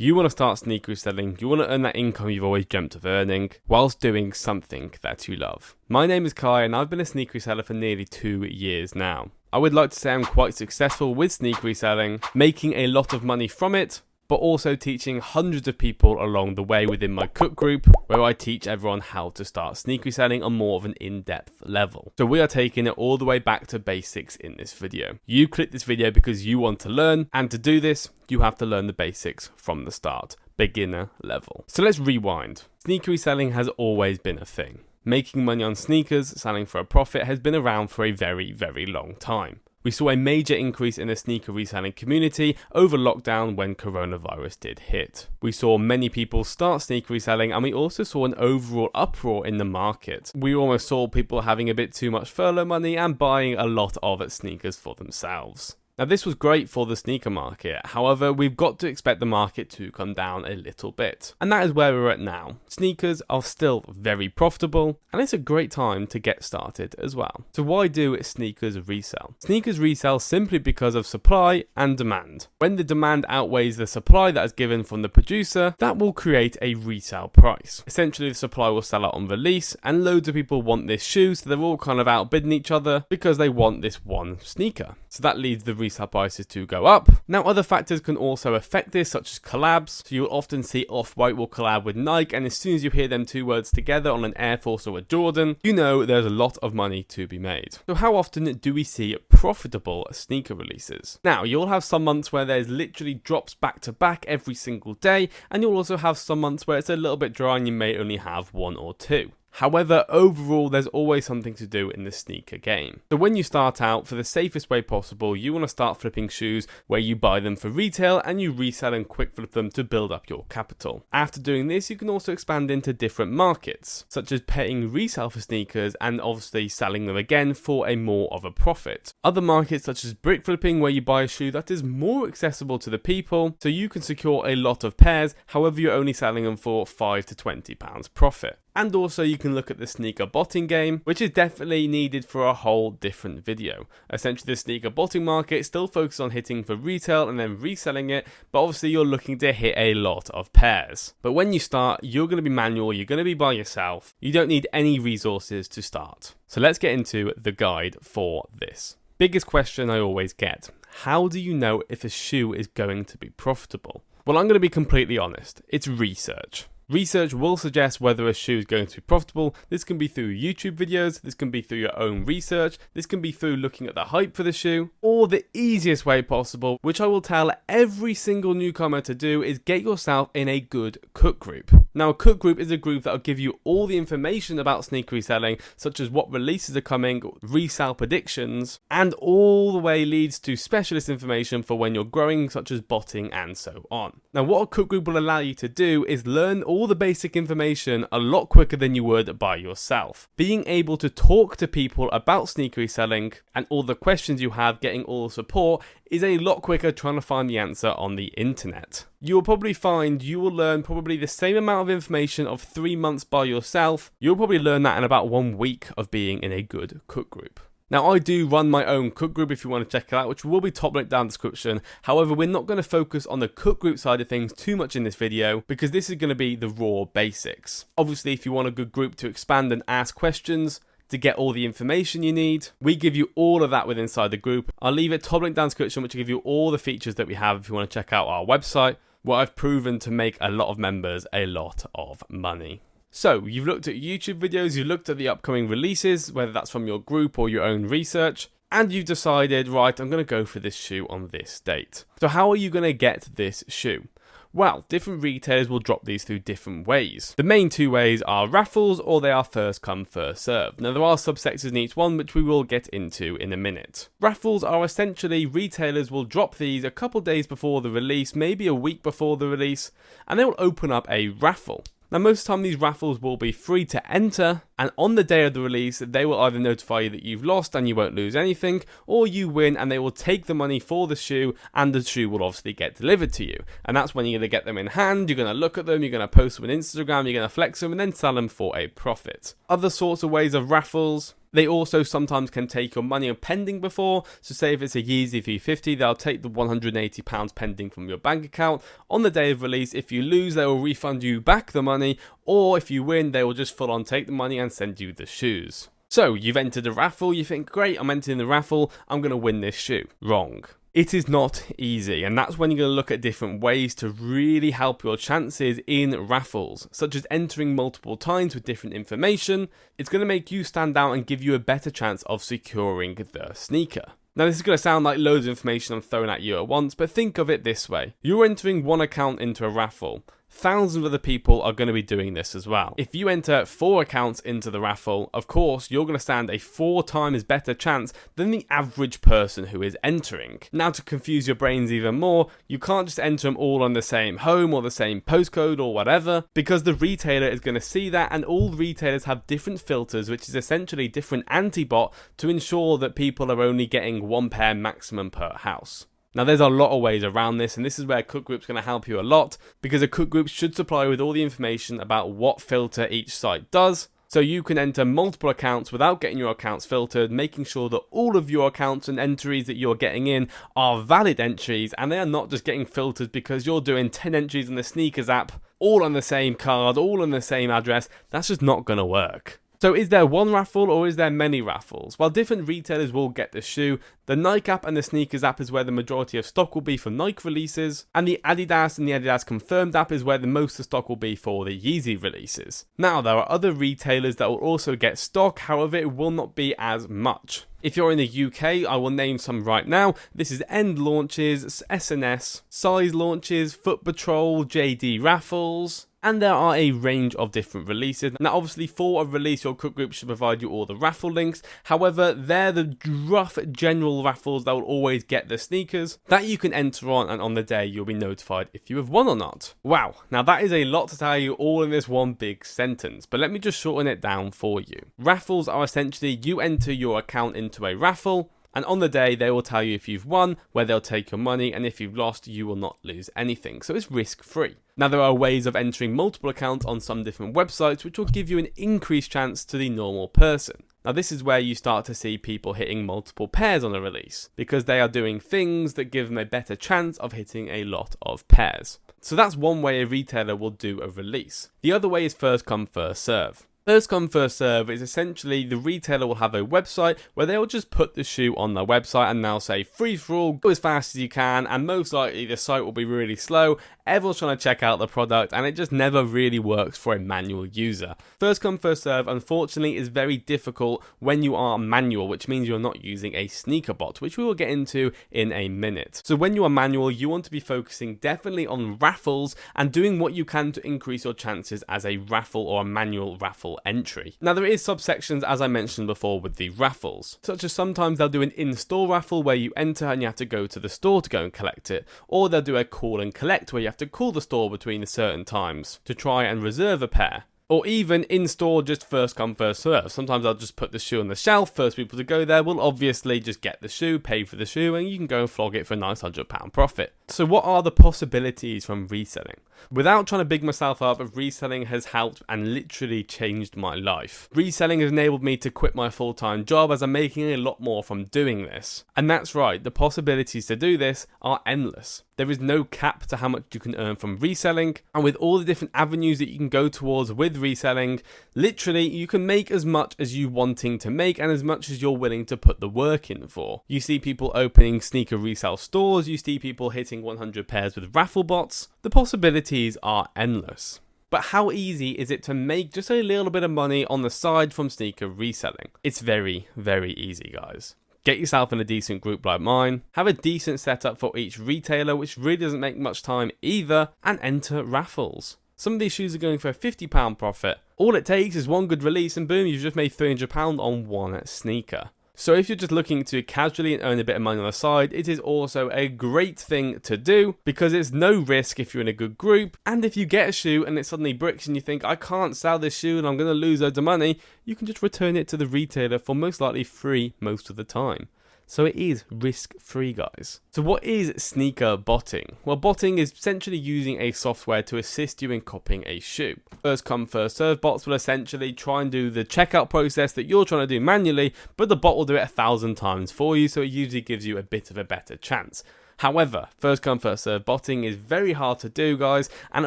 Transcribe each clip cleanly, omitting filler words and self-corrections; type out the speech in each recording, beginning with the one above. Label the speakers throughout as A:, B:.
A: You want to start sneaker reselling, you want to earn that income you've always dreamt of earning, whilst doing something that you love. My name is Kai and I've been a sneaker reseller for nearly 2 years now. I would like to say I'm quite successful with sneaker reselling, making a lot of money from it, but also teaching hundreds of people along the way within my cook group, where I teach everyone how to start sneaker reselling on more of an in-depth level. So we are taking it all the way back to basics in this video. You clicked this video because you want to learn, and to do this, you have to learn the basics from the start, beginner level. So let's rewind. Sneaker reselling has always been a thing. Making money on sneakers, selling for a profit, has been around for a very, very long time. We saw a major increase in the sneaker reselling community over lockdown when coronavirus did hit. We saw many people start sneaker reselling, and we also saw an overall uproar in the market. We almost saw people having a bit too much furlough money and buying a lot of sneakers for themselves. Now this was great for the sneaker market, however we've got to expect the market to come down a little bit. And that is where we're at now. Sneakers are still very profitable and it's a great time to get started as well. So why do sneakers resell? Sneakers resell simply because of supply and demand. When the demand outweighs the supply that is given from the producer, that will create a resale price. Essentially the supply will sell out on release and loads of people want this shoe, so they're all kind of outbidding each other because they want this one sneaker. So that leads the resale prices to go up. Now other factors can also affect this, such as collabs. So you'll often see Off-White will collab with Nike, and as soon as you hear them two words together on an Air Force or a Jordan, you know there's a lot of money to be made. So how often do we see profitable sneaker releases? Now you'll have some months where there's literally drops back to back every single day, and you'll also have some months where it's a little bit dry and you may only have one or two. However, overall, there's always something to do in the sneaker game. So when you start out, for the safest way possible, you want to start flipping shoes where you buy them for retail and you resell and quick flip them to build up your capital. After doing this, you can also expand into different markets, such as paying resale for sneakers and obviously selling them again for a more of a profit. Other markets such as brick flipping, where you buy a shoe that is more accessible to the people, so you can secure a lot of pairs, however you're only selling them for £5 to £20 profit. And also you can look at the sneaker botting game, which is definitely needed for a whole different video. Essentially the sneaker botting market still focuses on hitting for retail and then reselling it, but obviously you're looking to hit a lot of pairs. But when you start, you're going to be manual, you're going to be by yourself, you don't need any resources to start. So let's get into the guide for this. Biggest question I always get: how do you know if a shoe is going to be profitable? Well, I'm going to be completely honest, it's research. Research will suggest whether a shoe is going to be profitable. This can be through YouTube videos, this can be through your own research, this can be through looking at the hype for the shoe, or the easiest way possible, which I will tell every single newcomer to do, is get yourself in a good cook group. Now a cook group is a group that will give you all the information about sneaker reselling, such as what releases are coming, resale predictions, and all the way leads to specialist information for when you're growing, such as botting and so on. Now what a cook group will allow you to do is learn all the basic information a lot quicker than you would by yourself. Being able to talk to people about sneaker reselling and all the questions you have, getting all the support, is a lot quicker trying to find the answer on the internet. You will probably find you will learn probably the same amount of information of 3 months by yourself. You'll probably learn that in about 1 week of being in a good cook group. Now I do run my own cook group if you want to check it out, which will be top link down in the description. However, we're not going to focus on the cook group side of things too much in this video because this is going to be the raw basics. Obviously, if you want a good group to expand and ask questions, to get all the information you need, we give you all of that within inside the group. I'll leave it top link down in the description, which will give you all the features that we have if you want to check out our website, where I've proven to make a lot of members a lot of money. So, you've looked at YouTube videos, you've looked at the upcoming releases, whether that's from your group or your own research, and you've decided, right, I'm going to go for this shoe on this date. So how are you going to get this shoe? Well, different retailers will drop these through different ways. The main two ways are Raffles, or they are first come, first serve. Now there are subsectors in each one, which we will get into in a minute. Raffles are essentially retailers will drop these a couple days before the release, maybe a week before the release, and they will open up a raffle. Now most of the time these raffles will be free to enter, and on the day of the release they will either notify you that you've lost and you won't lose anything, or you win and they will take the money for the shoe and the shoe will obviously get delivered to you. And that's when you're going to get them in hand, you're going to look at them, you're going to post them on Instagram, you're going to flex them and then sell them for a profit. Other sorts of ways of raffles They also sometimes can take your money on pending before, so say if it's a Yeezy V50, they'll take the £180 pending from your bank account. On the day of release, if you lose, they will refund you back the money, or if you win, they will just full on take the money and send you the shoes. So you've entered a raffle, you think, great, I'm entering the raffle, I'm going to win this shoe. Wrong. It is not easy, and that's when you're going to look at different ways to really help your chances in raffles, such as entering multiple times with different information. It's going to make you stand out and give you a better chance of securing the sneaker. Now this is going to sound like loads of information I'm throwing at you at once, but think of it this way. You're entering one account into a raffle. Thousands of other people are going to be doing this as well. If you enter 4 accounts into the raffle, of course, you're going to stand a 4 times better chance than the average person who is entering. Now, to confuse your brains even more, you can't just enter them all on the same home or the same postcode or whatever, because the retailer is going to see that, and all retailers have different filters, which is essentially different anti-bot to ensure that people are only getting 1 pair maximum per house. Now there's a lot of ways around this, and this is where Cook Group's going to help you a lot, because a Cook Group should supply you with all the information about what filter each site does, so you can enter multiple accounts without getting your accounts filtered, making sure that all of your accounts and entries that you're getting in are valid entries, and they are not just getting filtered because you're doing 10 entries in the sneakers app, all on the same card, all on the same address. That's just not going to work. So is there one raffle or is there many raffles? Well, different retailers will get the shoe. The Nike app and the Sneakers app is where the majority of stock will be for Nike releases, and the Adidas and the Adidas Confirmed app is where the most of the stock will be for the Yeezy releases. Now, there are other retailers that will also get stock, however, it will not be as much. If you're in the UK, I will name some right now. This is End Launches, S&S, Size Launches, Foot Patrol, JD Raffles, and there are a range of different releases. Now obviously for a release, your Cook Group should provide you all the raffle links. However, they're the rough general raffles that will always get the sneakers that you can enter on, and on the day you'll be notified if you have won or not. Wow, now that is a lot to tell you all in this one big sentence, but let me just shorten it down for you. Raffles are essentially you enter your account into a raffle, and on the day, they will tell you if you've won, where they'll take your money, and if you've lost, you will not lose anything. So it's risk-free. Now, there are ways of entering multiple accounts on some different websites, which will give you an increased chance to the normal person. Now, this is where you start to see people hitting multiple pairs on a release, because they are doing things that give them a better chance of hitting a lot of pairs. So that's one way a retailer will do a release. The other way is first come, first serve. First come, first serve is essentially the retailer will have a website where they'll just put the shoe on their website and they'll say free for all, go as fast as you can, and most likely the site will be really slow. Everyone's trying to check out the product and it just never really works for a manual user. First come, first serve, unfortunately, is very difficult when you are manual, which means you're not using a sneaker bot, which we will get into in a minute. So when you are manual, you want to be focusing definitely on raffles and doing what you can to increase your chances as a raffle or a manual raffle entry. Now there is subsections, as I mentioned before, with the raffles, such as sometimes they'll do an in-store raffle where you enter and you have to go to the store to go and collect it, or they'll do a call and collect where you have to call the store between certain times to try and reserve a pair. Or even in-store, just first come, first serve. Sometimes I'll just put the shoe on the shelf. First people to go there will obviously just get the shoe, pay for the shoe, and you can go and flog it for a nice £100 profit. So what are the possibilities from reselling? Without trying to big myself up, reselling has helped and literally changed my life. Reselling has enabled me to quit my full-time job as I'm making a lot more from doing this. And that's right, the possibilities to do this are endless. There is no cap to how much you can earn from reselling, and with all the different avenues that you can go towards with reselling, literally you can make as much as you wanting to make and as much as you're willing to put the work in for. You see people opening sneaker resale stores, you see people hitting 100 pairs with raffle bots. The possibilities are endless. But how easy is it to make just a little bit of money on the side from sneaker reselling? It's very, very easy, guys. Get yourself in a decent group like mine, have a decent setup for each retailer, which really doesn't make much time either, and enter raffles. Some of these shoes are going for a £50 profit. All it takes is one good release and boom, you've just made £300 on one sneaker. So if you're just looking to casually earn a bit of money on the side, it is also a great thing to do because it's no risk if you're in a good group. And if you get a shoe and it suddenly bricks and you think, I can't sell this shoe and I'm going to lose loads of money, you can just return it to the retailer for most likely free most of the time. so it is risk-free, guys. So what is sneaker botting? Well, botting is essentially using a software to assist you in copying a shoe. First come, first serve bots will essentially try and do the checkout process that you're trying to do manually, but the bot will do it 1,000 times for you, so it usually gives you a bit of a better chance. However, first come first serve botting is very hard to do, guys, and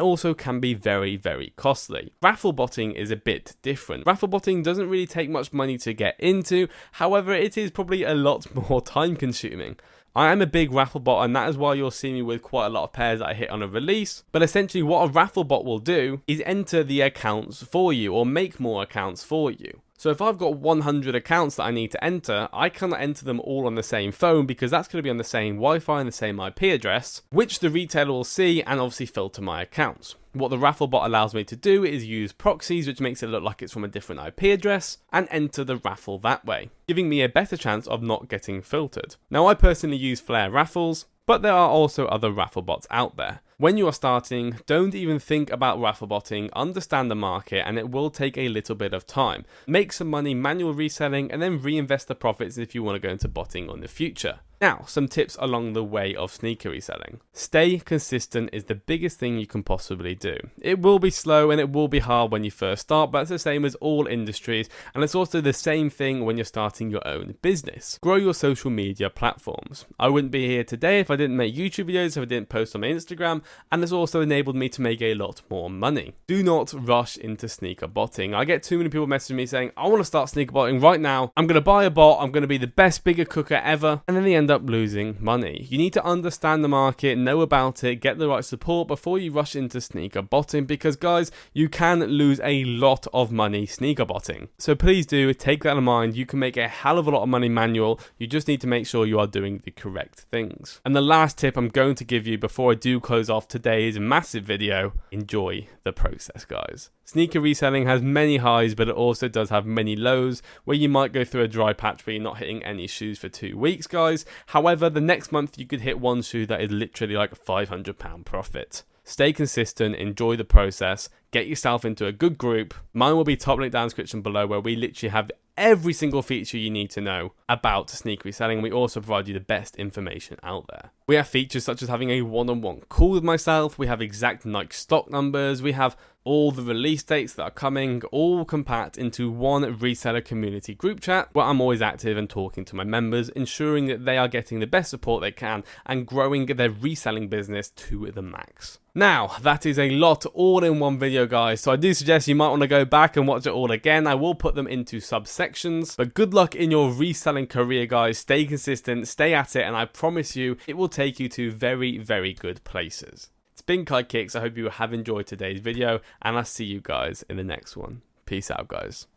A: also can be very, very costly. Raffle botting is a bit different. Raffle botting doesn't really take much money to get into, however it is probably a lot more time consuming. I am a big raffle bot, and that is why you'll see me with quite a lot of pairs that I hit on a release. But essentially what a raffle bot will do is enter the accounts for you or make more accounts for you. So if I've got 100 accounts that I need to enter, I cannot enter them all on the same phone because that's going to be on the same Wi-Fi and the same IP address, which the retailer will see and obviously filter my accounts. What the raffle bot allows me to do is use proxies, which makes it look like it's from a different IP address, and enter the raffle that way, giving me a better chance of not getting filtered. Now, I personally use Flare Raffles, but there are also other raffle bots out there. When you are starting, don't even think about raffle botting, understand the market, and it will take a little bit of time. Make some money manual reselling and then reinvest the profits if you want to go into botting in the future. Now, some tips along the way of sneaker reselling. Stay consistent is the biggest thing you can possibly do. It will be slow and it will be hard when you first start, but it's the same as all industries, and it's also the same thing when you're starting your own business. Grow your social media platforms. I wouldn't be here today if I didn't make YouTube videos, if I didn't post on my Instagram, and it's also enabled me to make a lot more money. Do not rush into sneaker botting. I get too many people messaging me saying, I want to start sneaker botting right now, I'm going to buy a bot, I'm going to be the best bigger cooker ever, and then they end up losing money. You need to understand the market, know about it, get the right support before you rush into sneaker botting, because guys, you can lose a lot of money sneaker botting. So please do take that in mind. You can make a hell of a lot of money manual. You just need to make sure you are doing the correct things. And the last tip I'm going to give you before I do close off today's massive video, enjoy the process, guys. Sneaker reselling has many highs, but it also does have many lows where you might go through a dry patch where you're not hitting any shoes for 2 weeks, guys. However, the next month you could hit one shoe that is literally like a £500 profit. Stay consistent, enjoy the process, get yourself into a good group. Mine will be top link down in the description below, where we literally have every single feature you need to know about sneaker reselling. We also provide you the best information out there. We have features such as having a one-on-one call with myself. We have exact Nike stock numbers. We have all the release dates that are coming, all compact into one reseller community group chat where I'm always active and talking to my members, ensuring that they are getting the best support they can and growing their reselling business to the max. Now, that is a lot all in one video, guys, so I do suggest you might want to go back and watch it all again. I will put them into subsections, but good luck in your reselling career, guys. Stay consistent, stay at it, and I promise you it will take you to very, very good places. It's been KaiKicks. I hope you have enjoyed today's video, and I'll see you guys in the next one. Peace out, guys.